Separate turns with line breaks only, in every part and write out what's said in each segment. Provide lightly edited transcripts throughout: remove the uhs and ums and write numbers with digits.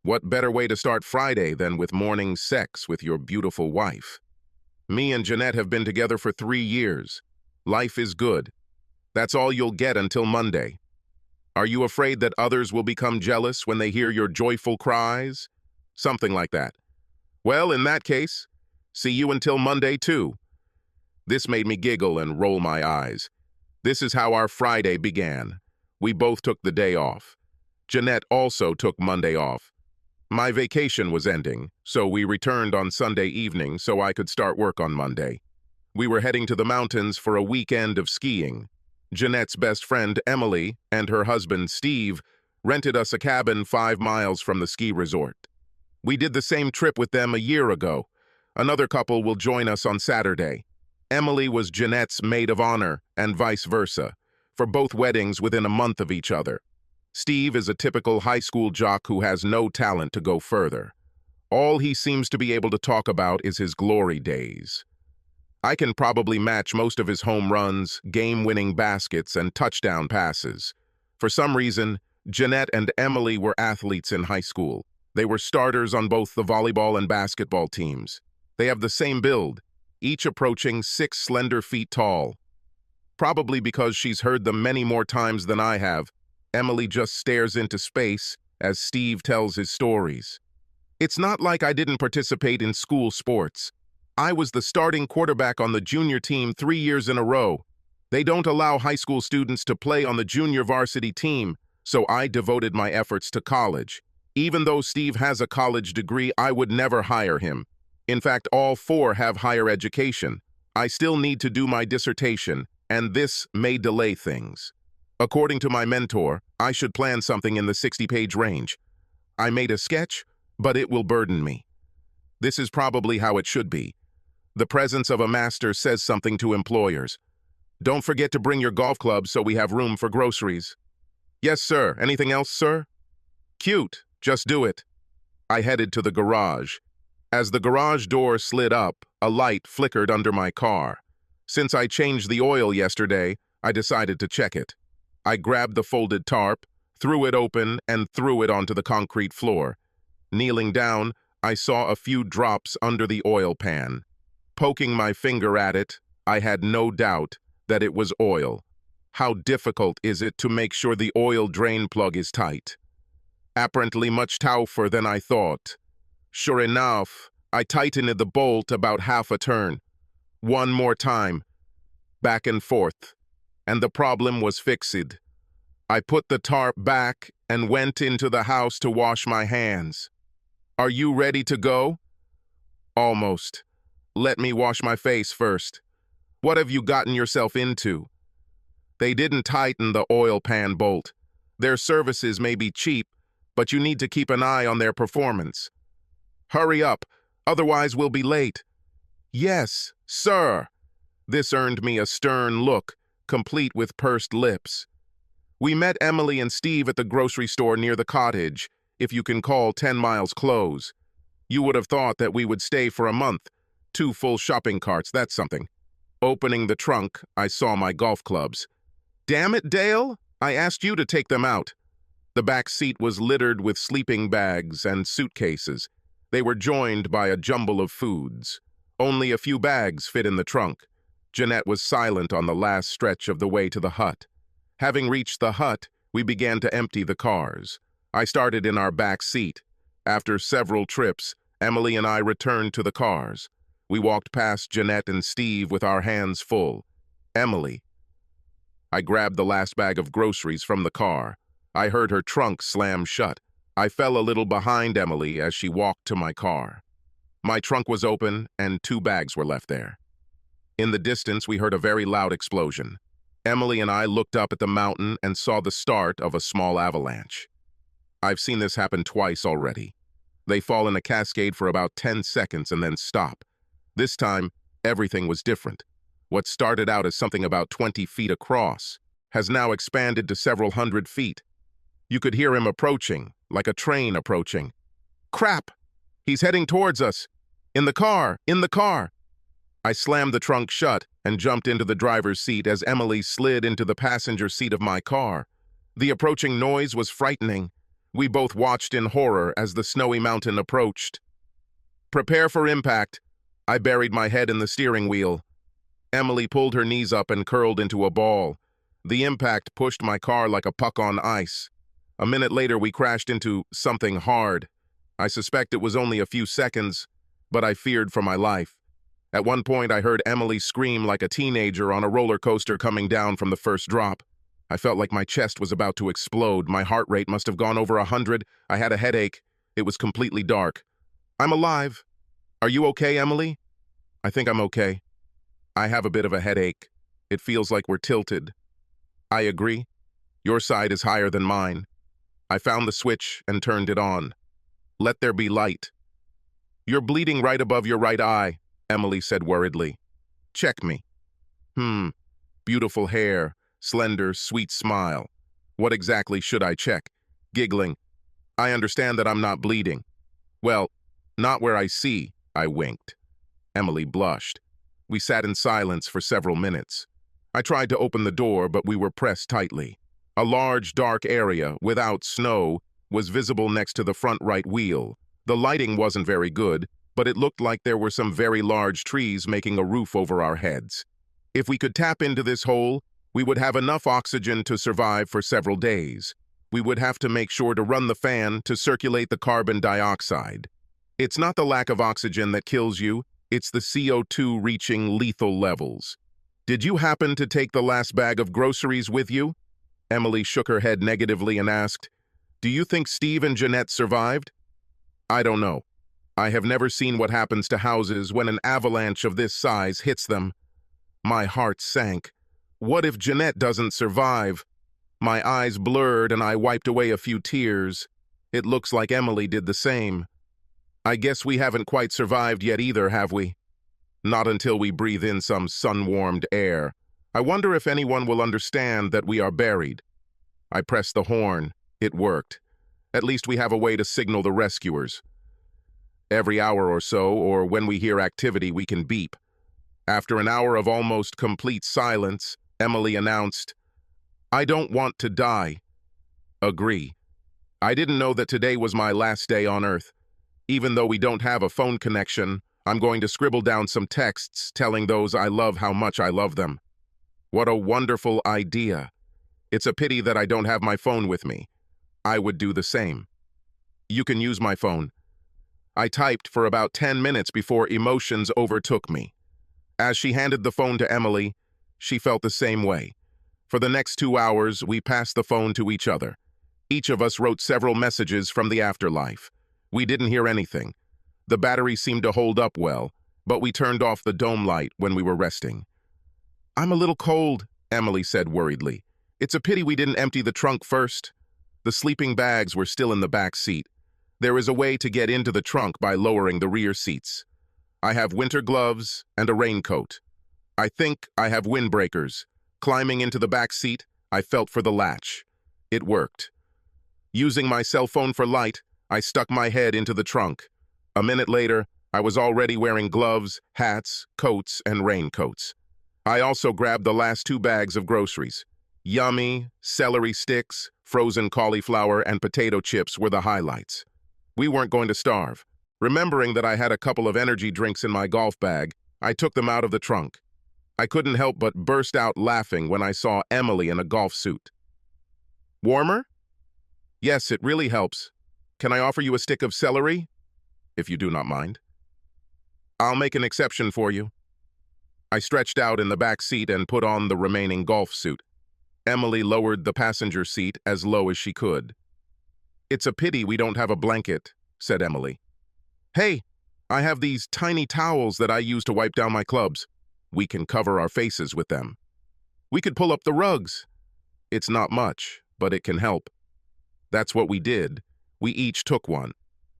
What better way to start Friday than with morning sex with your beautiful wife? Me and Jeanette have been together for 3 years. Life is good. That's all you'll get until Monday. Are you afraid that others will become jealous when they hear your joyful cries? Something like that. Well, in that case, see you until Monday too. This made me giggle and roll my eyes. This is how our Friday began. We both took the day off. Jeanette also took Monday off. My vacation was ending, so we returned on Sunday evening so I could start work on Monday. We were heading to the mountains for a weekend of skiing. Jeanette's best friend, Emily, and her husband, Steve, rented us a cabin 5 miles from the ski resort. We did the same trip with them a year ago. Another couple will join us on Saturday. Emily was Jeanette's maid of honor, and vice versa, for both weddings within a month of each other. Steve is a typical high school jock who has no talent to go further. All he seems to be able to talk about is his glory days. I can probably match most of his home runs, game-winning baskets, and touchdown passes. For some reason, Jeanette and Emily were athletes in high school. They were starters on both the volleyball and basketball teams. They have the same build, each approaching 6 slender feet tall. Probably because she's heard them many more times than I have, Emily just stares into space as Steve tells his stories. It's not like I didn't participate in school sports. I was the starting quarterback on the junior team 3 years in a row. They don't allow high school students to play on the junior varsity team, so I devoted my efforts to college. Even though Steve has a college degree, I would never hire him. In fact, all 4 have higher education. I still need to do my dissertation, and this may delay things. According to my mentor, I should plan something in the 60-page range. I made a sketch, but it will burden me. This is probably how it should be. The presence of a master says something to employers. Don't forget to bring your golf clubs so we have room for groceries. Yes, sir. Anything else, sir? Cute. Just do it. I headed to the garage. As the garage door slid up, a light flickered under my car. Since I changed the oil yesterday, I decided to check it. I grabbed the folded tarp, threw it open, and threw it onto the concrete floor. Kneeling down, I saw a few drops under the oil pan. Poking my finger at it, I had no doubt that it was oil. How difficult is it to make sure the oil drain plug is tight? Apparently much tougher than I thought. Sure enough, I tightened the bolt about half a turn. One more time, back and forth, and the problem was fixed. I put the tarp back and went into the house to wash my hands. Are you ready to go? Almost. Let me wash my face first. What have you gotten yourself into? They didn't tighten the oil pan bolt. Their services may be cheap, but you need to keep an eye on their performance. Hurry up, otherwise we'll be late. Yes, sir. This earned me a stern look, complete with pursed lips. We met Emily and Steve at the grocery store near the cottage, if you can call 10 miles close. You would have thought that we would stay for a month. 2 full shopping carts, that's something. Opening the trunk, I saw my golf clubs. Damn it, Dale! I asked you to take them out. The back seat was littered with sleeping bags and suitcases. They were joined by a jumble of foods. Only a few bags fit in the trunk. Jeanette was silent on the last stretch of the way to the hut. Having reached the hut, we began to empty the cars. I started in our back seat. After several trips, Emily and I returned to the cars. We walked past Jeanette and Steve with our hands full. Emily. I grabbed the last bag of groceries from the car. I heard her trunk slam shut. I fell a little behind Emily as she walked to my car. My trunk was open and 2 bags were left there. In the distance, we heard a very loud explosion. Emily and I looked up at the mountain and saw the start of a small avalanche. I've seen this happen twice already. They fall in a cascade for about 10 seconds and then stop. This time, everything was different. What started out as something about 20 feet across has now expanded to several hundred feet. You could hear him approaching, like a train approaching. Crap! He's heading towards us! In the car! In the car! I slammed the trunk shut and jumped into the driver's seat as Emily slid into the passenger seat of my car. The approaching noise was frightening. We both watched in horror as the snowy mountain approached. "Prepare for impact." I buried my head in the steering wheel. Emily pulled her knees up and curled into a ball. The impact pushed my car like a puck on ice. A minute later, we crashed into something hard. I suspect it was only a few seconds, but I feared for my life. At one point, I heard Emily scream like a teenager on a roller coaster coming down from the first drop. I felt like my chest was about to explode. My heart rate must have gone over 100. I had a headache. It was completely dark. "I'm alive. Are you okay, Emily?" "I think I'm okay. I have a bit of a headache. It feels like we're tilted." "I agree. Your side is higher than mine." I found the switch and turned it on. "Let there be light." "You're bleeding right above your right eye," Emily said worriedly. "Check me." Beautiful hair, slender, sweet smile. What exactly should I check? Giggling. "I understand that I'm not bleeding." "Well, not where I see," I winked. Emily blushed. We sat in silence for several minutes. I tried to open the door, but we were pressed tightly. A large, dark area, without snow, was visible next to the front right wheel. The lighting wasn't very good, but it looked like there were some very large trees making a roof over our heads. If we could tap into this hole, we would have enough oxygen to survive for several days. We would have to make sure to run the fan to circulate the carbon dioxide. It's not the lack of oxygen that kills you, it's the CO2 reaching lethal levels. "Did you happen to take the last bag of groceries with you?" Emily shook her head negatively and asked, "Do you think Steve and Jeanette survived?" "I don't know. I have never seen what happens to houses when an avalanche of this size hits them." My heart sank. What if Jeanette doesn't survive? My eyes blurred and I wiped away a few tears. It looks like Emily did the same. "I guess we haven't quite survived yet either, have we?" "Not until we breathe in some sun-warmed air. I wonder if anyone will understand that we are buried." I pressed the horn. It worked. At least we have a way to signal the rescuers. Every hour or so, or when we hear activity, we can beep. After an hour of almost complete silence, Emily announced, "I don't want to die." Agree. I didn't know that today was my last day on Earth. Even though we don't have a phone connection, I'm going to scribble down some texts telling those I love how much I love them. What a wonderful idea. It's a pity that I don't have my phone with me. I would do the same. "You can use my phone." I typed for about 10 minutes before emotions overtook me. As she handed the phone to Emily, she felt the same way. For the next 2 hours, we passed the phone to each other. Each of us wrote several messages from the afterlife. We didn't hear anything. The battery seemed to hold up well, but we turned off the dome light when we were resting. "I'm a little cold," Emily said worriedly. "It's a pity we didn't empty the trunk first." The sleeping bags were still in the back seat. There is a way to get into the trunk by lowering the rear seats. I have winter gloves and a raincoat. I think I have windbreakers. Climbing into the back seat, I felt for the latch. It worked. Using my cell phone for light, I stuck my head into the trunk. A minute later, I was already wearing gloves, hats, coats, and raincoats. I also grabbed the last 2 bags of groceries. Yummy, celery sticks, frozen cauliflower, and potato chips were the highlights. We weren't going to starve. Remembering that I had a couple of energy drinks in my golf bag, I took them out of the trunk. I couldn't help but burst out laughing when I saw Emily in a golf suit. "Warmer?" "Yes, it really helps. Can I offer you a stick of celery?" "If you do not mind." "I'll make an exception for you." I stretched out in the back seat and put on the remaining golf suit. Emily lowered the passenger seat as low as she could. "It's a pity we don't have a blanket," said Emily. "Hey, I have these tiny towels that I use to wipe down my clubs. We can cover our faces with them. We could pull up the rugs. It's not much, but it can help." That's what we did. We each took one.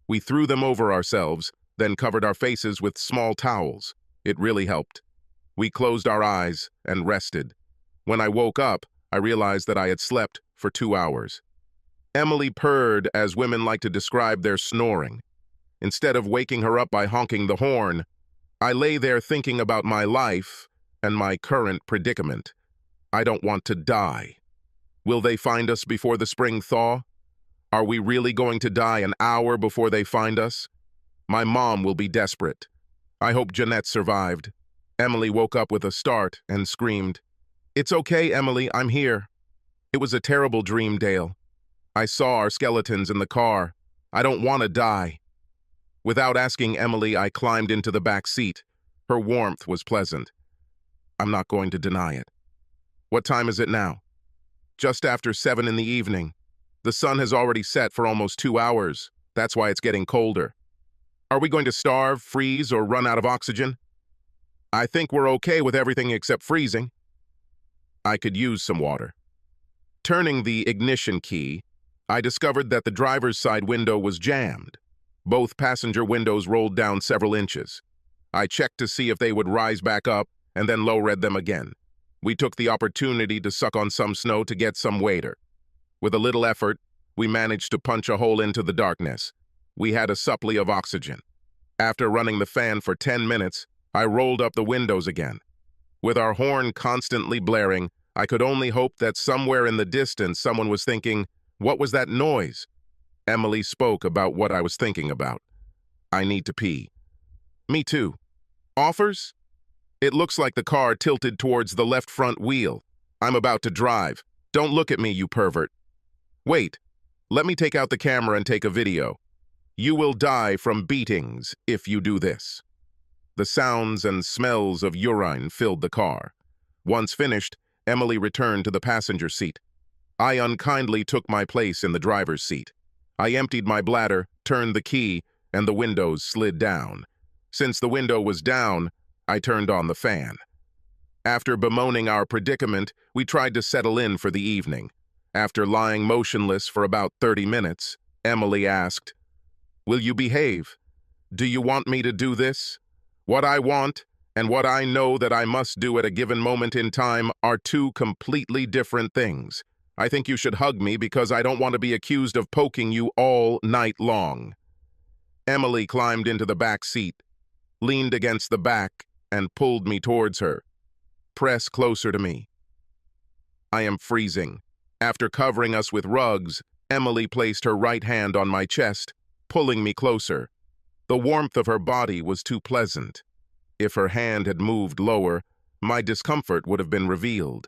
We threw them over ourselves, then covered our faces with small towels. It really helped. We closed our eyes and rested. When I woke up, I realized that I had slept for 2 hours. Emily purred, as women like to describe their snoring. Instead of waking her up by honking the horn, I lay there thinking about my life and my current predicament. I don't want to die. Will they find us before the spring thaw? Are we really going to die an hour before they find us? My mom will be desperate. I hope Jeanette survived. Emily woke up with a start and screamed, "It's okay, Emily, I'm here." It was a terrible dream, Dale. I saw our skeletons in the car. I don't want to die. Without asking Emily, I climbed into the back seat. Her warmth was pleasant. I'm not going to deny it. What time is it now? Just after 7 in the evening. The sun has already set for almost 2 hours. That's why it's getting colder. Are we going to starve, freeze, or run out of oxygen? I think we're okay with everything except freezing. I could use some water. Turning the ignition key, I discovered that the driver's side window was jammed. Both passenger windows rolled down several inches. I checked to see if they would rise back up and then low-read them again. We took the opportunity to suck on some snow to get some water. With a little effort, we managed to punch a hole into the darkness. We had a supply of oxygen. After running the fan for 10 minutes, I rolled up the windows again. With our horn constantly blaring, I could only hope that somewhere in the distance someone was thinking, "What was that noise?" Emily spoke about what I was thinking about. "I need to pee." "Me too." "Offers?" "It looks like the car tilted towards the left front wheel. I'm about to drive. Don't look at me, you pervert." "Wait, let me take out the camera and take a video. You will die from beatings if you do this." The sounds and smells of urine filled the car. Once finished, Emily returned to the passenger seat. I unkindly took my place in the driver's seat. I emptied my bladder, turned the key, and the windows slid down. Since the window was down, I turned on the fan. After bemoaning our predicament, we tried to settle in for the evening. After lying motionless for about 30 minutes, Emily asked, "Will you behave? Do you want me to do this? What I want and what I know that I must do at a given moment in time are two completely different things. I think you should hug me because I don't want to be accused of poking you all night long." Emily climbed into the back seat, leaned against the back, and pulled me towards her. "Press closer to me." I am freezing. After covering us with rugs, Emily placed her right hand on my chest, pulling me closer. The warmth of her body was too pleasant. If her hand had moved lower, my discomfort would have been revealed.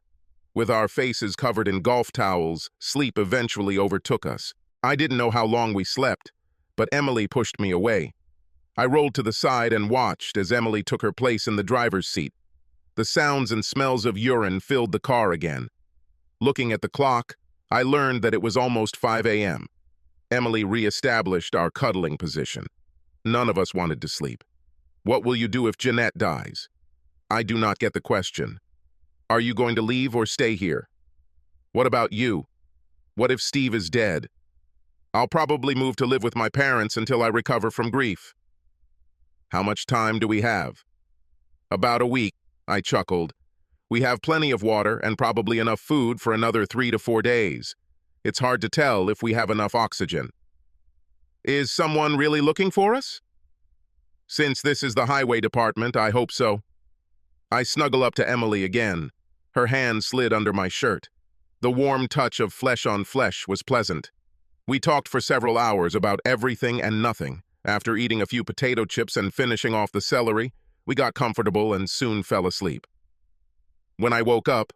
With our faces covered in golf towels, sleep eventually overtook us. I didn't know how long we slept, but Emily pushed me away. I rolled to the side and watched as Emily took her place in the driver's seat. The sounds and smells of urine filled the car again. Looking at the clock, I learned that it was almost 5 a.m. Emily reestablished our cuddling position. None of us wanted to sleep. "What will you do if Jeanette dies?" I do not get the question. "Are you going to leave or stay here?" "What about you? What if Steve is dead?" "I'll probably move to live with my parents until I recover from grief." "How much time do we have?" "About a week," I chuckled. "We have plenty of water and probably enough food for another 3 to 4 days. It's hard to tell if we have enough oxygen." "Is someone really looking for us?" "Since this is the highway department, I hope so." I snuggle up to Emily again. Her hand slid under my shirt. The warm touch of flesh on flesh was pleasant. We talked for several hours about everything and nothing. After eating a few potato chips and finishing off the celery, we got comfortable and soon fell asleep. When I woke up,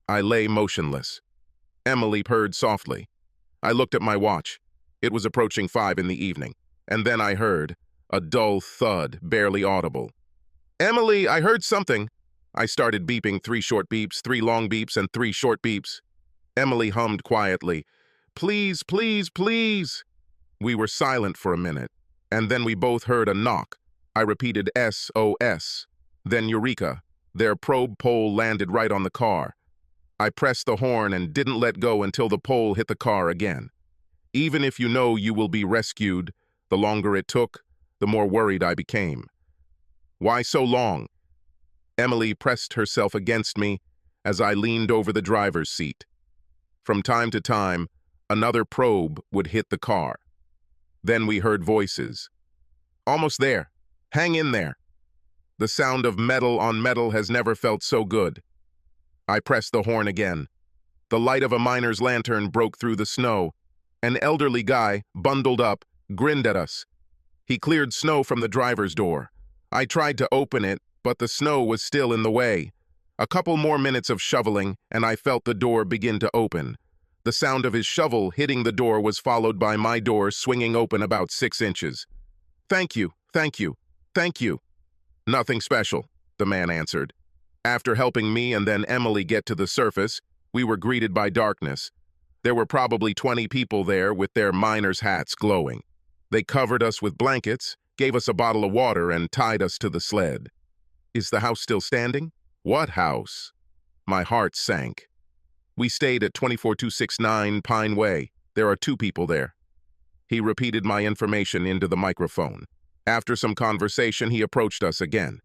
I lay motionless. Emily purred softly. I looked at my watch. It was approaching 5 in the evening, and then I heard a dull thud, barely audible. "Emily, I heard something." I started beeping 3 short beeps, 3 long beeps, and 3 short beeps. Emily hummed quietly, "Please, please, please." We were silent for a minute, and then we both heard a knock. I repeated SOS. Then eureka, their probe pole landed right on the car. I pressed the horn and didn't let go until the pole hit the car again. Even if you know you will be rescued, the longer it took, the more worried I became. "Why so long?" Emily pressed herself against me as I leaned over the driver's seat. From time to time, another probe would hit the car. Then we heard voices. "Almost there. Hang in there." The sound of metal on metal has never felt so good. I pressed the horn again. The light of a miner's lantern broke through the snow. An elderly guy, bundled up, grinned at us. He cleared snow from the driver's door. I tried to open it, but the snow was still in the way. A couple more minutes of shoveling, and I felt the door begin to open. The sound of his shovel hitting the door was followed by my door swinging open about 6 inches. "Thank you, thank you, thank you." "Nothing special," the man answered. After helping me and then Emily get to the surface, we were greeted by darkness. There were probably 20 people there with their miners' hats glowing. They covered us with blankets, gave us a bottle of water, and tied us to the sled. "Is the house still standing?" "What house?" My heart sank. "We stayed at 24269 Pine Way. There are 2 people there." He repeated my information into the microphone. After some conversation, he approached us again.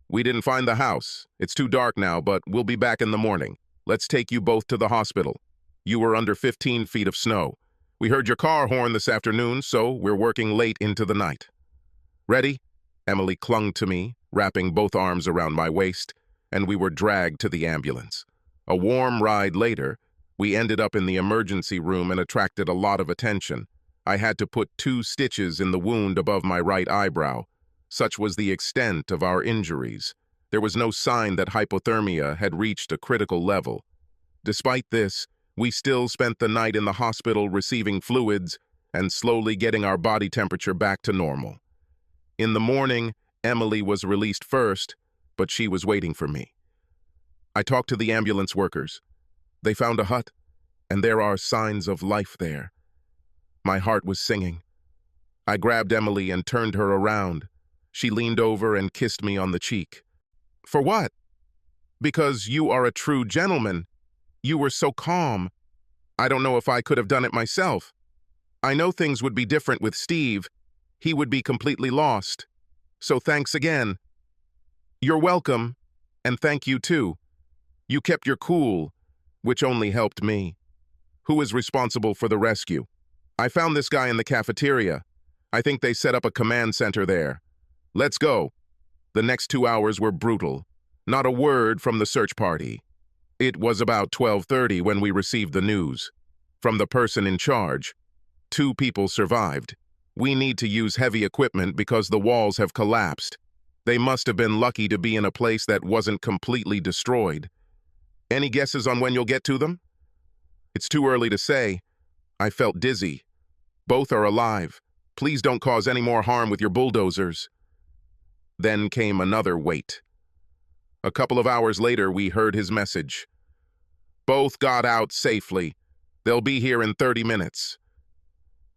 "We didn't find the house. It's too dark now, but we'll be back in the morning. Let's take you both to the hospital. You were under 15 feet of snow. We heard your car horn this afternoon, so we're working late into the night." "Ready?" Emily clung to me, wrapping both arms around my waist, and we were dragged to the ambulance. A warm ride later, we ended up in the emergency room and attracted a lot of attention. I had to put 2 stitches in the wound above my right eyebrow. Such was the extent of our injuries. There was no sign that hypothermia had reached a critical level. Despite this, we still spent the night in the hospital receiving fluids and slowly getting our body temperature back to normal. In the morning, Emily was released first, but she was waiting for me. I talked to the ambulance workers. They found a hut, and there are signs of life there. My heart was singing. I grabbed Emily and turned her around. She leaned over and kissed me on the cheek. "For what?" "Because you are a true gentleman. You were so calm. I don't know if I could have done it myself. I know things would be different with Steve. He would be completely lost. So thanks again." "You're welcome, and thank you too. You kept your cool, which only helped me." "Who is responsible for the rescue?" "I found this guy in the cafeteria. I think they set up a command center there. Let's go." The next 2 hours were brutal. Not a word from the search party. It was about 12:30 when we received the news. From the person in charge, 2 people survived. "We need to use heavy equipment because the walls have collapsed. They must have been lucky to be in a place that wasn't completely destroyed." "Any guesses on when you'll get to them?" "It's too early to say. I felt dizzy. Both are alive. Please don't cause any more harm with your bulldozers." Then came another wait. A couple of hours later, we heard his message. "Both got out safely. They'll be here in 30 minutes.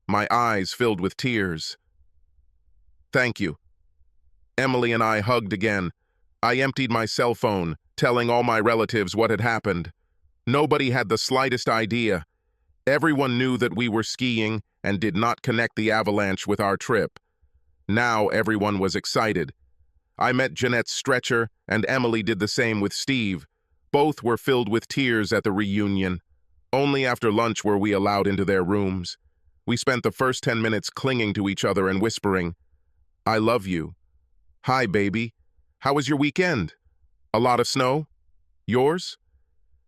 My eyes filled with tears. "Thank you." Emily and I hugged again. I emptied my cell phone, telling all my relatives what had happened. Nobody had the slightest idea. Everyone knew that we were skiing and did not connect the avalanche with our trip. Now everyone was excited. I met Jeanette's stretcher, and Emily did the same with Steve. Both were filled with tears at the reunion. Only after lunch were we allowed into their rooms. We spent the first 10 minutes clinging to each other and whispering, "I love you." "Hi, baby. How was your weekend? A lot of snow? Yours?"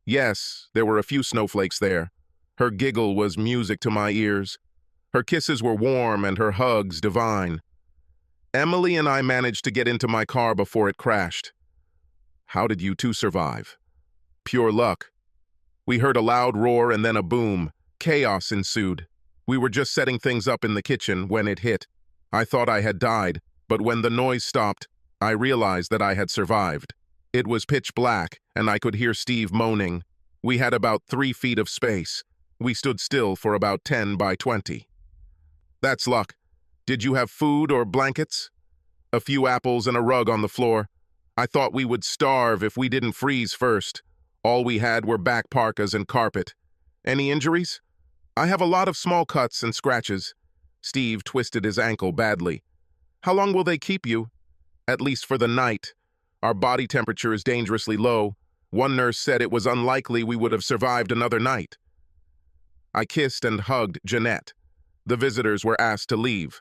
Yes, there were a few snowflakes there. Her giggle was music to my ears. Her kisses were warm and her hugs divine. Emily and I managed to get into my car before it crashed. "How did you two survive?" "Pure luck." We heard a loud roar and then a boom. Chaos ensued. We were just setting things up in the kitchen when it hit. I thought I had died, but when the noise stopped, I realized that I had survived. It was pitch black, and I could hear Steve moaning. We had about 3 feet of space. We stood still for about 10 by 20. "That's luck. Did you have food or blankets?" "A few apples and a rug on the floor. I thought we would starve if we didn't freeze first. All we had were back parkas and carpet." "Any injuries?" "I have a lot of small cuts and scratches." Steve twisted his ankle badly. "How long will they keep you?" "At least for the night. Our body temperature is dangerously low. One nurse said it was unlikely we would have survived another night." I kissed and hugged Jeanette. The visitors were asked to leave.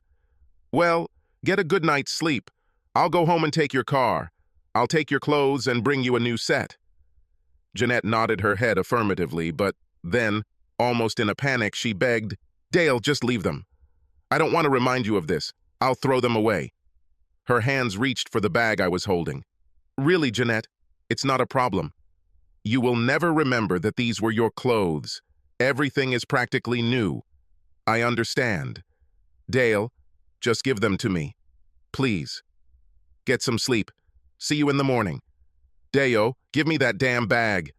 "Well, get a good night's sleep. I'll go home and take your car. I'll take your clothes and bring you a new set." Jeanette nodded her head affirmatively, but then, almost in a panic, she begged, Dale, just leave them. I don't want to remind you of this. I'll throw them away. Her hands reached for the bag I was holding. Really, Jeanette, it's not a problem. You will never remember that these were your clothes. Everything is practically new. I understand. Dale, just give them to me. Please. Get some sleep. See you in the morning. Deo, give me that damn bag.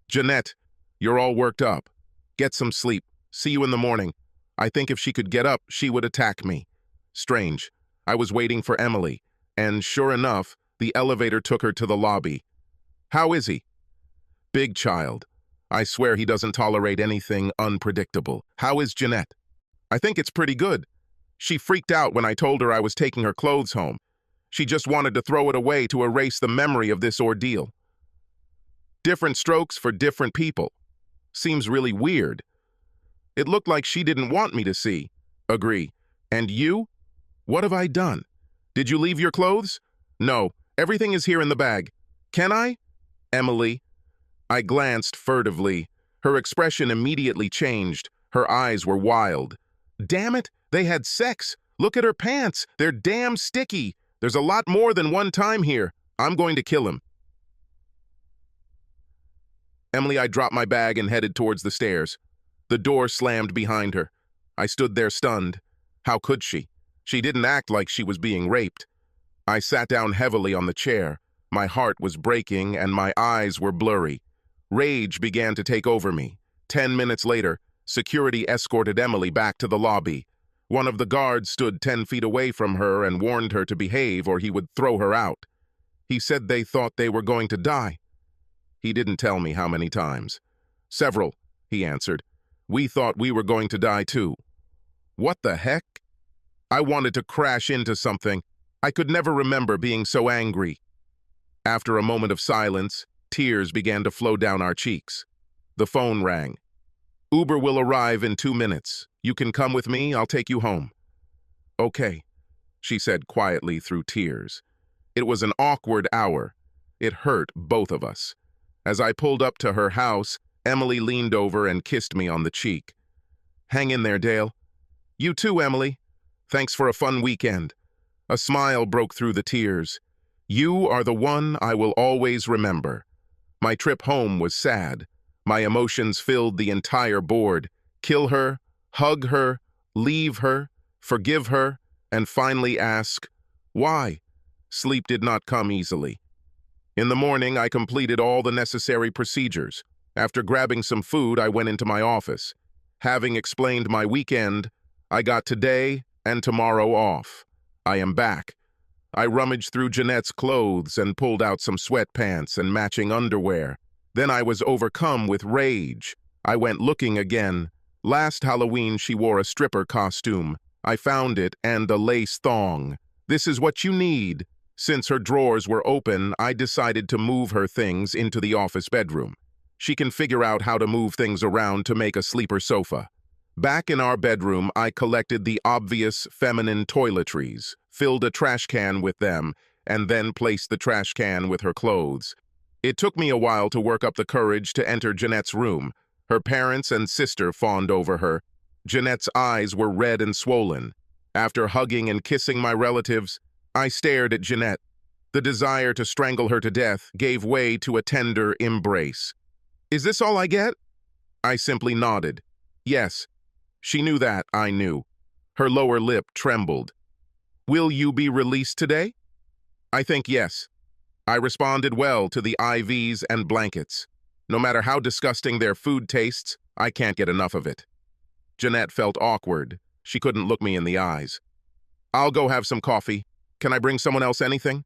Jeanette, you're all worked up. Get some sleep. See you in the morning. I think if she could get up, she would attack me. Strange. I was waiting for Emily, and sure enough, the elevator took her to the lobby. How is he? Big child. I swear he doesn't tolerate anything unpredictable. How is Jeanette? I think it's pretty good. She freaked out when I told her I was taking her clothes home. She just wanted to throw it away to erase the memory of this ordeal. Different strokes for different people. Seems really weird. It looked like she didn't want me to see. Agree. And you? What have I done? Did you leave your clothes? No, everything is here in the bag. Can I? Emily. I glanced furtively. Her expression immediately changed. Her eyes were wild. Damn it, they had sex. Look at her pants. They're damn sticky. There's a lot more than one time here. I'm going to kill him. Emily, I dropped my bag and headed towards the stairs. The door slammed behind her. I stood there stunned. How could she? She didn't act like she was being raped. I sat down heavily on the chair. My heart was breaking and my eyes were blurry. Rage began to take over me. 10 minutes later, security escorted Emily back to the lobby. One of the guards stood 10 feet away from her and warned her to behave or he would throw her out. He said they thought they were going to die. He didn't tell me how many times. Several, he answered. We thought we were going to die too. What the heck? I wanted to crash into something. I could never remember being so angry. After a moment of silence, tears began to flow down our cheeks. The phone rang. Uber will arrive in 2 minutes. You can come with me, I'll take you home. Okay, she said quietly through tears. It was an awkward hour. It hurt both of us. As I pulled up to her house, Emily leaned over and kissed me on the cheek. Hang in there, Dale. You too, Emily. Thanks for a fun weekend. A smile broke through the tears. You are the one I will always remember. My trip home was sad. My emotions filled the entire board. Kill her, hug her, leave her, forgive her, and finally ask, why? Sleep did not come easily. In the morning, I completed all the necessary procedures. After grabbing some food, I went into my office. Having explained my weekend, I got today and tomorrow off. I am back. I rummaged through Jeanette's clothes and pulled out some sweatpants and matching underwear. Then I was overcome with rage. I went looking again. Last Halloween, she wore a stripper costume. I found it and a lace thong. This is what you need. Since her drawers were open, I decided to move her things into the office bedroom. She can figure out how to move things around to make a sleeper sofa. Back in our bedroom, I collected the obvious feminine toiletries, filled a trash can with them, and then placed the trash can with her clothes. It took me a while to work up the courage to enter Jeanette's room. Her parents and sister fawned over her. Jeanette's eyes were red and swollen. After hugging and kissing my relatives, I stared at Jeanette. The desire to strangle her to death gave way to a tender embrace. Is this all I get? I simply nodded. Yes. She knew that I knew. Her lower lip trembled. Will you be released today? I think yes. I responded well to the IVs and blankets. No matter how disgusting their food tastes, I can't get enough of it. Jeanette felt awkward. She couldn't look me in the eyes. I'll go have some coffee. Can I bring someone else anything?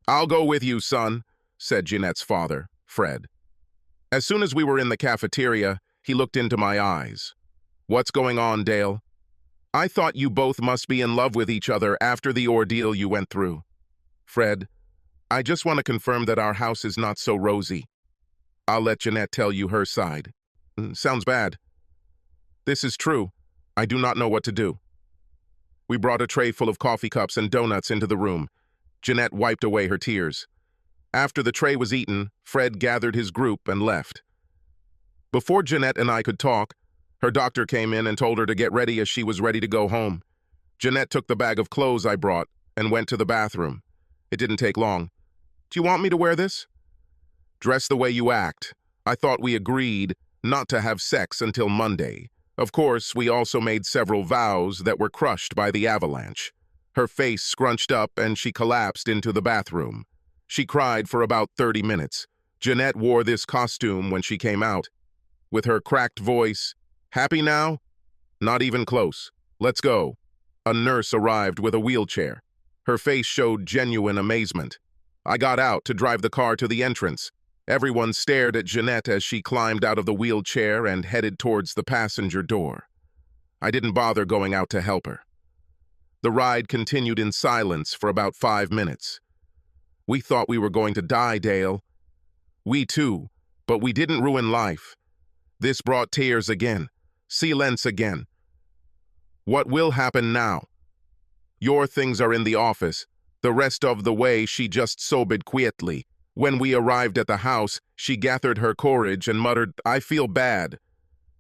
I'll go with you, son, said Jeanette's father, Fred. As soon as we were in the cafeteria, he looked into my eyes. What's going on, Dale? I thought you both must be in love with each other after the ordeal you went through. Fred, I just want to confirm that our house is not so rosy. I'll let Jeanette tell you her side. Sounds bad. This is true. I do not know what to do. We brought a tray full of coffee cups and donuts into the room. Jeanette wiped away her tears. After the tray was eaten, Fred gathered his group and left. Before Jeanette and I could talk, Her doctor came in and told her to get ready as she was ready to go home. Jeanette took the bag of clothes I brought and went to the bathroom. It didn't take long. "Do you want me to wear this?" "Dress the way you act. I thought we agreed not to have sex until Monday." Of course, we also made several vows that were crushed by the avalanche. Her face scrunched up and she collapsed into the bathroom. She cried for about 30 minutes. Jeanette wore this costume when she came out. With her cracked voice, "Happy now?" "Not even close. Let's go." A nurse arrived with a wheelchair. Her face showed genuine amazement. I got out to drive the car to the entrance. Everyone stared at Jeanette as she climbed out of the wheelchair and headed towards the passenger door. I didn't bother going out to help her. The ride continued in silence for about 5 minutes. "We thought we were going to die, Dale." "We too, but we didn't ruin life." This brought tears again. Silence again. "What will happen now?" "Your things are in the office." The rest of the way she just sobbed quietly. When we arrived at the house, she gathered her courage and muttered, "I feel bad."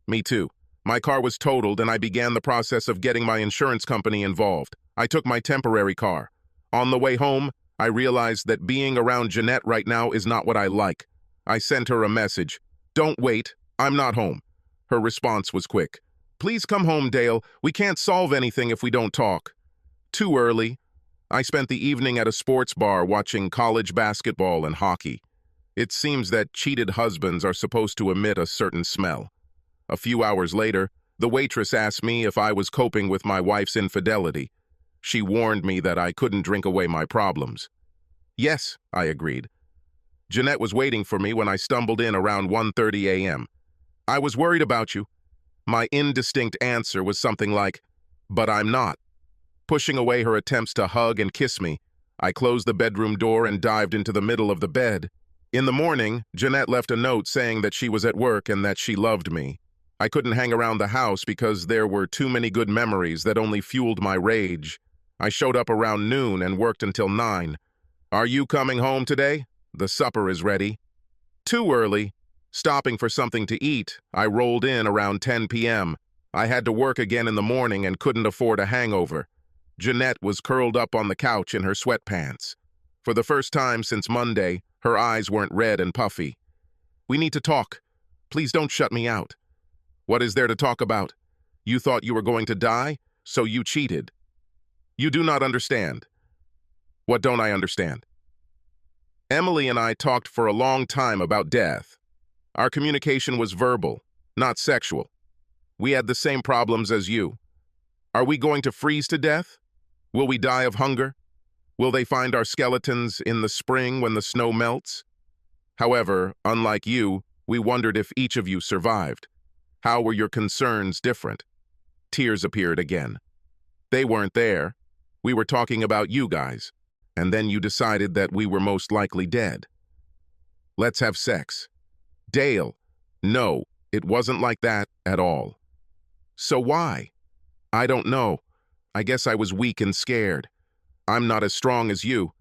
"Me too. My car was totaled and I began the process of getting my insurance company involved. I took my temporary car. On the way home, I realized that being around Jeanette right now is not what I like. I sent her a message. "Don't wait. I'm not home." Her response was quick. "Please come home, Dale. We can't solve anything if we don't talk." Too early. I spent the evening at a sports bar watching college basketball and hockey. It seems that cheated husbands are supposed to emit a certain smell. A few hours later, the waitress asked me if I was coping with my wife's infidelity. She warned me that I couldn't drink away my problems. "Yes," I agreed. Jeanette was waiting for me when I stumbled in around 1:30 a.m. "I was worried about you." My indistinct answer was something like, "But I'm not." Pushing away her attempts to hug and kiss me, I closed the bedroom door and dived into the middle of the bed. In the morning, Jeanette left a note saying that she was at work and that she loved me. I couldn't hang around the house because there were too many good memories that only fueled my rage. I showed up around noon and worked until 9. "Are you coming home today? The supper is ready." Too early. Stopping for something to eat, I rolled in around 10 p.m. I had to work again in the morning and couldn't afford a hangover. Jeanette was curled up on the couch in her sweatpants. For the first time since Monday, her eyes weren't red and puffy. "We need to talk. Please don't shut me out." "What is there to talk about? You thought you were going to die, so you cheated." "You do not understand." "What don't I understand?" "Emily and I talked for a long time about death. Our communication was verbal, not sexual. We had the same problems as you. Are we going to freeze to death? Will we die of hunger? Will they find our skeletons in the spring when the snow melts? However, unlike you, we wondered if each of you survived. How were your concerns different?" Tears appeared again. "They weren't there. We were talking about you guys. And then you decided that we were most likely dead. Let's have sex." "Dale, no, it wasn't like that at all." "So why?" "I don't know. I guess I was weak and scared. I'm not as strong as you.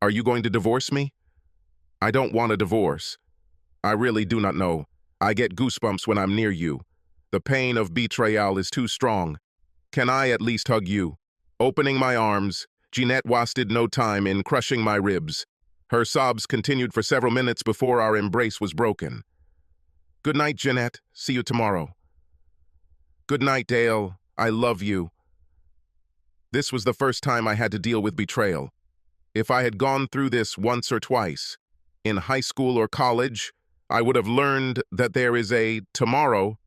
Are you going to divorce me?" "I don't want a divorce. I really do not know. I get goosebumps when I'm near you. The pain of betrayal is too strong. Can I at least hug you?" Opening my arms, Jeanette wasted no time in crushing my ribs. Her sobs continued for several minutes before our embrace was broken. "Good night, Jeanette. See you tomorrow." "Good night, Dale. I love you." This was the first time I had to deal with betrayal. If I had gone through this once or twice, in high school or college, I would have learned that there is a tomorrow.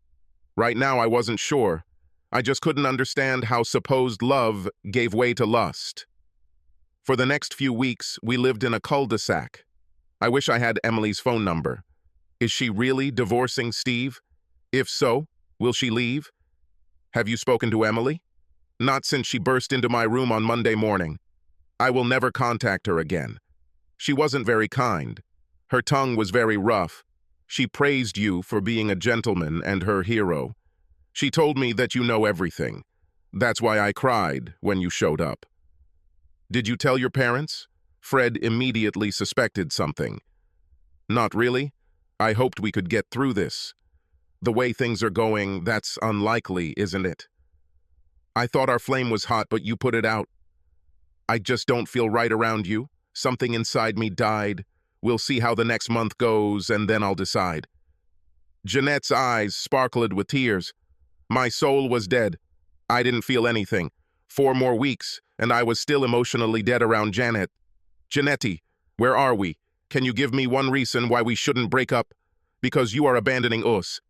Right now, I wasn't sure. I just couldn't understand how supposed love gave way to lust. For the next few weeks, we lived in a cul-de-sac. I wish I had Emily's phone number. Is she really divorcing Steve? If so, will she leave? Have you spoken to Emily? Not since she burst into my room on Monday morning. I will never contact her again. She wasn't very kind. Her tongue was very rough. She praised you for being a gentleman and her hero. She told me that you know everything. That's why I cried when you showed up. Did you tell your parents? Fred immediately suspected something. Not really. I hoped we could get through this. The way things are going, that's unlikely, isn't it? I thought our flame was hot, but you put it out. I just don't feel right around you. Something inside me died. We'll see how the next month goes, and then I'll decide. Jeanette's eyes sparkled with tears. My soul was dead. I didn't feel anything. 4 more weeks, and I was still emotionally dead around Janet. Jeanette, where are we? Can you give me one reason why we shouldn't break up? Because you are abandoning us.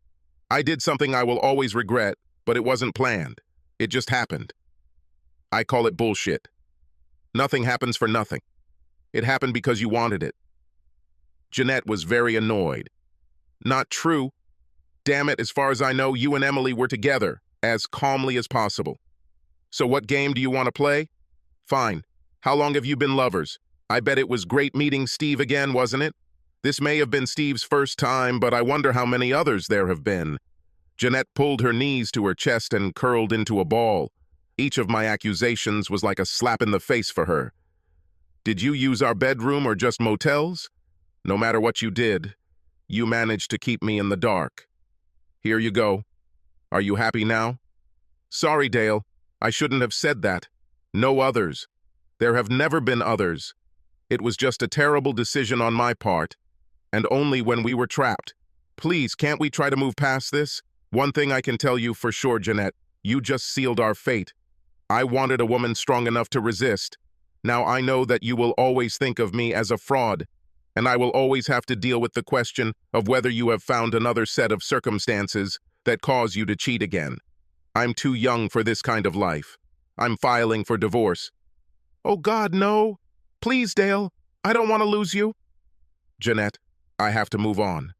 I did something I will always regret, but it wasn't planned. It just happened. I call it bullshit. Nothing happens for nothing. It happened because you wanted it. Jeanette was very annoyed. Not true. Damn it, as far as I know, you and Emily were together, as calmly as possible. So what game do you want to play? Fine. How long have you been lovers? I bet it was great meeting Steve again, wasn't it? This may have been Steve's first time, but I wonder how many others there have been. Jeanette pulled her knees to her chest and curled into a ball. Each of my accusations was like a slap in the face for her. Did you use our bedroom or just motels? No matter what you did, you managed to keep me in the dark. Here you go. Are you happy now? Sorry, Dale. I shouldn't have said that. No others. There have never been others. It was just a terrible decision on my part, and only when we were trapped. Please, can't we try to move past this? One thing I can tell you for sure, Jeanette, you just sealed our fate. I wanted a woman strong enough to resist. Now I know that you will always think of me as a fraud, and I will always have to deal with the question of whether you have found another set of circumstances that cause you to cheat again. I'm too young for this kind of life. I'm filing for divorce. Oh God, no. Please, Dale. I don't want to lose you. Jeanette, I have to move on.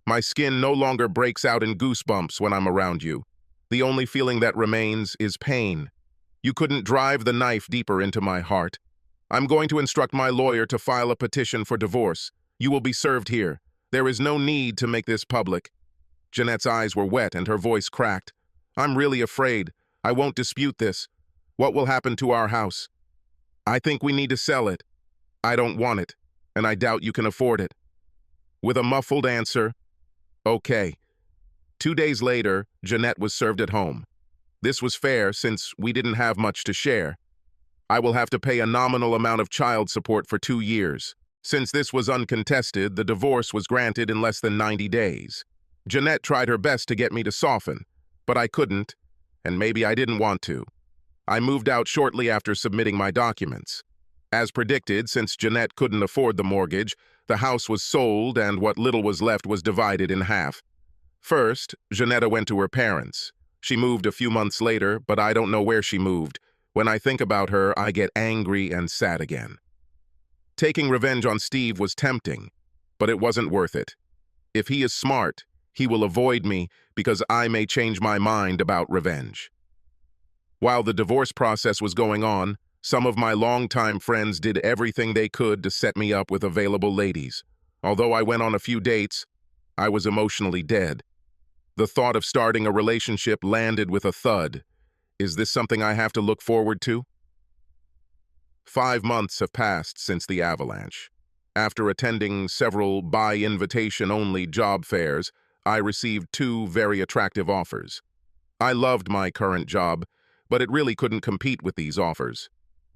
My skin no longer breaks out in goosebumps when I'm around you. The only feeling that remains is pain. You couldn't drive the knife deeper into my heart. I'm going to instruct my lawyer to file a petition for divorce. You will be served here. There is no need to make this public. Jeanette's eyes were wet and her voice cracked. I'm really afraid. I won't dispute this. What will happen to our house? I think we need to sell it. I don't want it, and I doubt you can afford it. With a muffled answer, okay. 2 days later, Jeanette was served at home. This was fair since we didn't have much to share. I will have to pay a nominal amount of child support for 2 years. Since this was uncontested, the divorce was granted in less than 90 days. Jeanette tried her best to get me to soften, but I couldn't, and maybe I didn't want to. I moved out shortly after submitting my documents. As predicted, since Jeanette couldn't afford the mortgage, the house was sold and what little was left was divided in half. First, Jeanette went to her parents. She moved a few months later, but I don't know where she moved. When I think about her, I get angry and sad again. Taking revenge on Steve was tempting, but it wasn't worth it. If he is smart, he will avoid me because I may change my mind about revenge. While the divorce process was going on, some of my longtime friends did everything they could to set me up with available ladies. Although I went on a few dates, I was emotionally dead. The thought of starting a relationship landed with a thud. Is this something I have to look forward to? 5 months have passed since the avalanche. After attending several by-invitation-only job fairs, I received 2 very attractive offers. I loved my current job, but it really couldn't compete with these offers.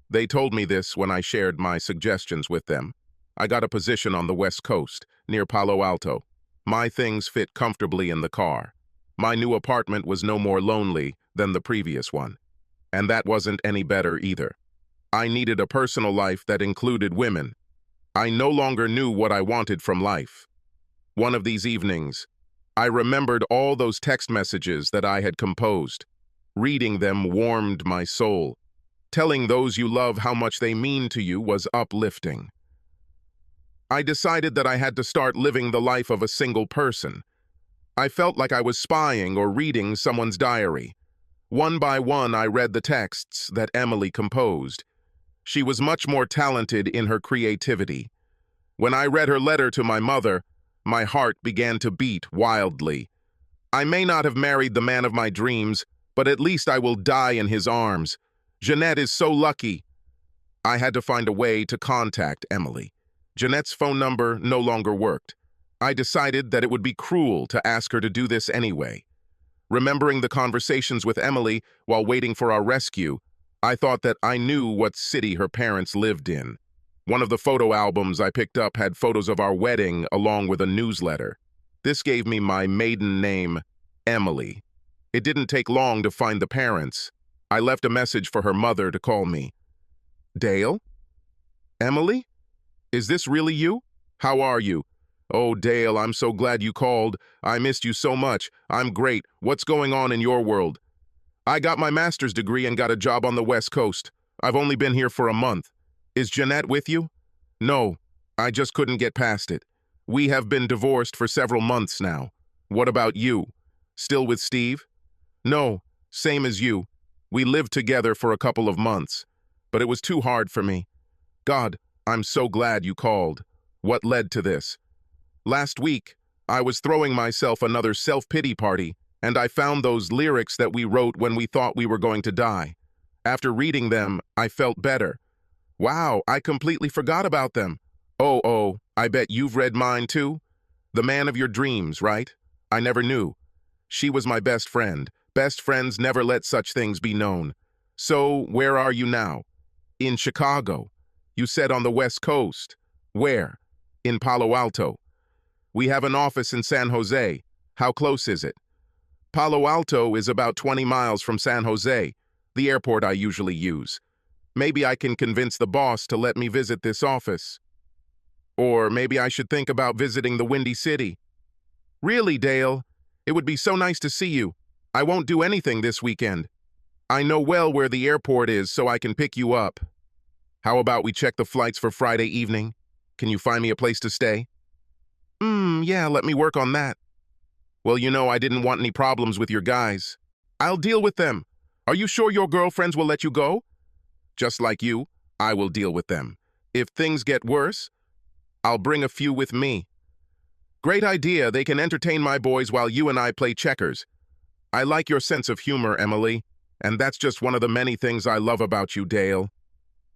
They told me this when I shared my suggestions with them. I got a position on the West Coast, near Palo Alto. My things fit comfortably in the car. My new apartment was no more lonely than the previous one. And that wasn't any better either. I needed a personal life that included women. I no longer knew what I wanted from life. One of these evenings, I remembered all those text messages that I had composed. Reading them warmed my soul. Telling those you love how much they mean to you was uplifting. I decided that I had to start living the life of a single person. I felt like I was spying or reading someone's diary. One by one, I read the texts that Emily composed. She was much more talented in her creativity. When I read her letter to my mother, my heart began to beat wildly. I may not have married the man of my dreams, but at least I will die in his arms. Jeanette is so lucky. I had to find a way to contact Emily. Jeanette's phone number no longer worked. I decided that it would be cruel to ask her to do this anyway. Remembering the conversations with Emily while waiting for our rescue, I thought that I knew what city her parents lived in. One of the photo albums I picked up had photos of our wedding along with a newsletter. This gave me my maiden name, Emily. It didn't take long to find the parents. I left a message for her mother to call me. Dale? Emily? Is this really you? How are you? Oh, Dale, I'm so glad you called. I missed you so much. I'm great. What's going on in your world? I got my master's degree and got a job on the West Coast. I've only been here for a month. Is Jeanette with you? No, I just couldn't get past it. We have been divorced for several months now. What about you? Still with Steve? No, same as you. We lived together for a couple of months, but it was too hard for me. God, I'm so glad you called. What led to this? Last week, I was throwing myself another self-pity party, and I found those lyrics that we wrote when we thought we were going to die. After reading them, I felt better. Wow, I completely forgot about them. Oh, I bet you've read mine too? The man of your dreams, right? I never knew. She was my best friend. Best friends never let such things be known. So, where are you now? In Chicago. You said on the West Coast. Where? In Palo Alto. We have an office in San Jose. How close is it? Palo Alto is about 20 miles from San Jose, the airport I usually use. Maybe I can convince the boss to let me visit this office. Or maybe I should think about visiting the Windy City. Really, Dale? It would be so nice to see you. I won't do anything this weekend. I know well where the airport is, so I can pick you up. How about we check the flights for Friday evening? Can you find me a place to stay? Yeah, let me work on that. Well, you know I didn't want any problems with your guys. I'll deal with them. Are you sure your girlfriends will let you go? Just like you, I will deal with them. If things get worse, I'll bring a few with me. Great idea. They can entertain my boys while you and I play checkers. I like your sense of humor, Emily, and that's just one of the many things I love about you, Dale.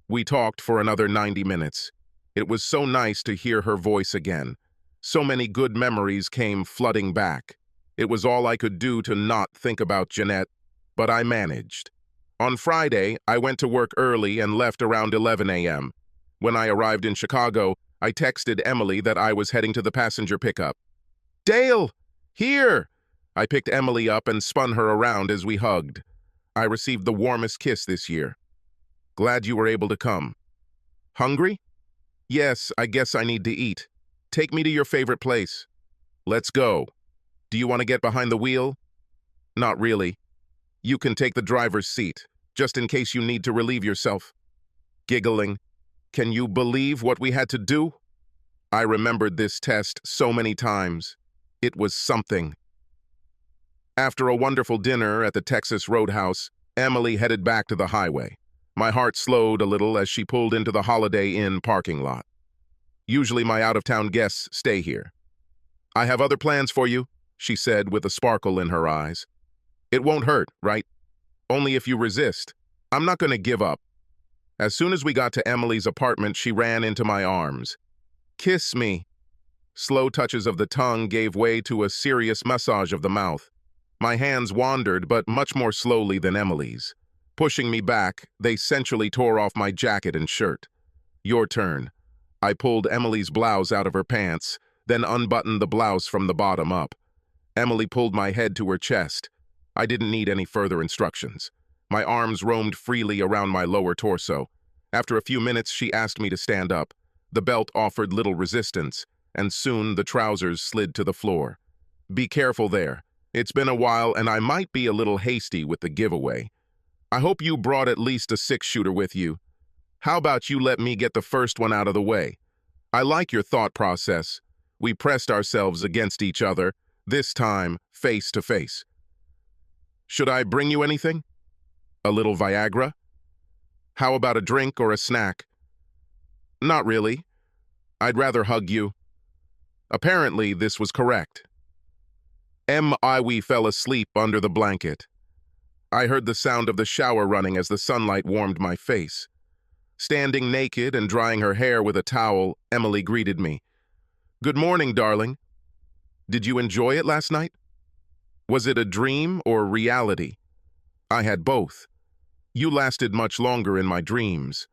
We talked for another 90 minutes. It was so nice to hear her voice again. So many good memories came flooding back. It was all I could do to not think about Jeanette, but I managed. On Friday, I went to work early and left around 11 a.m. When I arrived in Chicago, I texted Emily that I was heading to the passenger pickup. Dale! Here! I picked Emily up and spun her around as we hugged. I received the warmest kiss this year. Glad you were able to come. Hungry? Yes, I guess I need to eat. Take me to your favorite place. Let's go. Do you want to get behind the wheel? Not really. You can take the driver's seat, just in case you need to relieve yourself. Giggling. Can you believe what we had to do? I remembered this test so many times. It was something. After a wonderful dinner at the Texas Roadhouse, Emily headed back to the highway. My heart slowed a little as she pulled into the Holiday Inn parking lot. Usually my out-of-town guests stay here. I have other plans for you, she said with a sparkle in her eyes. It won't hurt, right? Only if you resist. I'm not going to give up. As soon as we got to Emily's apartment, she ran into my arms. Kiss me. Slow touches of the tongue gave way to a serious massage of the mouth. My hands wandered, but much more slowly than Emily's. Pushing me back, they sensually tore off my jacket and shirt. Your turn. I pulled Emily's blouse out of her pants, then unbuttoned the blouse from the bottom up. Emily pulled my head to her chest. I didn't need any further instructions. My arms roamed freely around my lower torso. After a few minutes, she asked me to stand up. The belt offered little resistance, and soon the trousers slid to the floor. Be careful there. It's been a while, and I might be a little hasty with the giveaway. I hope you brought at least a 6-shooter with you. How about you let me get the first one out of the way? I like your thought process. We pressed ourselves against each other, this time face to face. Should I bring you anything? A little Viagra? How about a drink or a snack? Not really. I'd rather hug you. Apparently, this was correct. We fell asleep under the blanket. I heard the sound of the shower running as the sunlight warmed my face. Standing naked and drying her hair with a towel, Emily greeted me. Good morning, darling. Did you enjoy it last night? Was it a dream or reality? I had both. You lasted much longer in my dreams.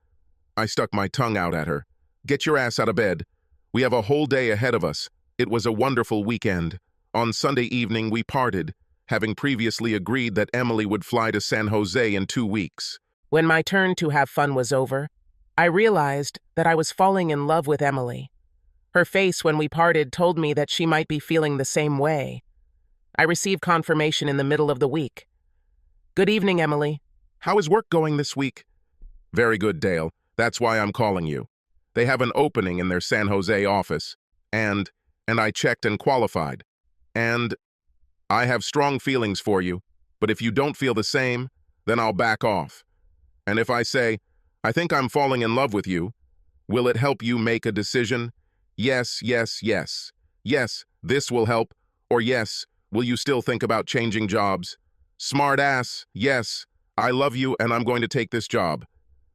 I stuck my tongue out at her. Get your ass out of bed. We have a whole day ahead of us. It was a wonderful weekend. On Sunday evening, we parted, having previously agreed that Emily would fly to San Jose in 2 weeks.
When my turn to have fun was over, I realized that I was falling in love with Emily. Her face when we parted told me that she might be feeling the same way. I received confirmation in the middle of the week. Good evening, Emily.
How is work going this week? Very good, Dale. That's why I'm calling you. They have an opening in their San Jose office, and I checked and qualified. And I have strong feelings for you, but if you don't feel the same, then I'll back off. And if I say, I think I'm falling in love with you, will it help you make a decision? Yes, yes, yes. Yes, this will help. Or yes, will you still think about changing jobs? Smart ass, yes. I love you and I'm going to take this job.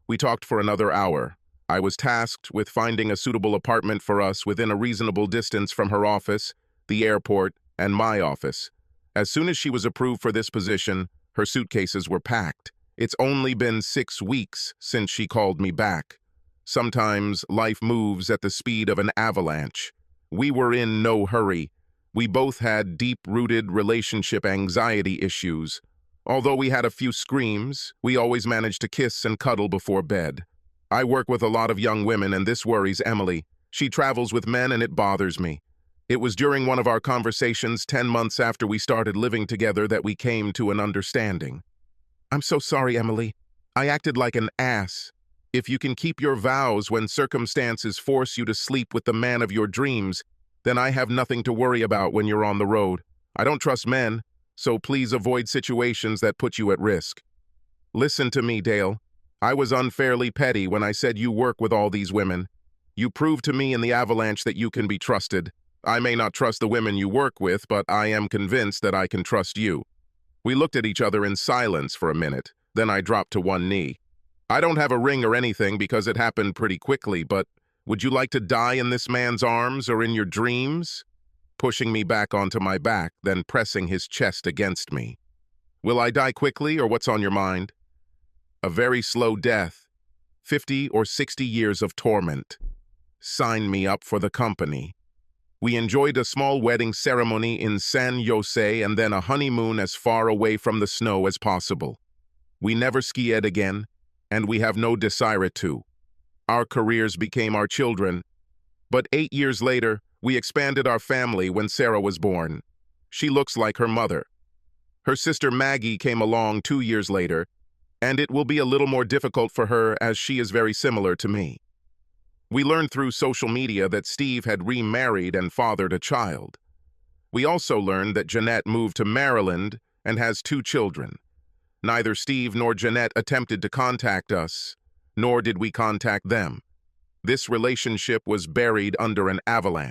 We talked for another hour. I was tasked with finding a suitable apartment for us within a reasonable distance from her office, the airport, and my office. As soon as she was approved for this position, her suitcases were packed. It's only been 6 weeks since she called me back. Sometimes life moves at the speed of an avalanche. We were in no hurry. We both had deep-rooted relationship anxiety issues. Although we had a few screams, we always managed to kiss and cuddle before bed. I work with a lot of young women, and this worries Emily. She travels with men, and it bothers me. It was during one of our conversations 10 months after we started living together that we came to an understanding. I'm so sorry, Emily. I acted like an ass. If you can keep your vows when circumstances force you to sleep with the man of your dreams, then I have nothing to worry about when you're on the road. I don't trust men, so please avoid situations that put you at risk. Listen to me, Dale. I was unfairly petty when I said you work with all these women. You proved to me in the avalanche that you can be trusted. I may not trust the women you work with, but I am convinced that I can trust you. We looked at each other in silence for a minute, then I dropped to one knee. I don't have a ring or anything because it happened pretty quickly, but would you like to die in this man's arms or in your dreams? Pushing me back onto my back, then pressing his chest against me. Will I die quickly or what's on your mind? A very slow death, 50 or 60 years of torment. Sign me up for the company. We enjoyed a small wedding ceremony in San Jose and then a honeymoon as far away from the snow as possible. We never skied again, and we have no desire to. Our careers became our children, but 8 years later, we expanded our family when Sarah was born. She looks like her mother. Her sister Maggie came along 2 years later, and it will be a little more difficult for her as she is very similar to me. We learned through social media that Steve had remarried and fathered a child. We also learned that Jeanette moved to Maryland and has 2 children. Neither Steve nor Jeanette attempted to contact us, nor did we contact them. This relationship was buried under an avalanche.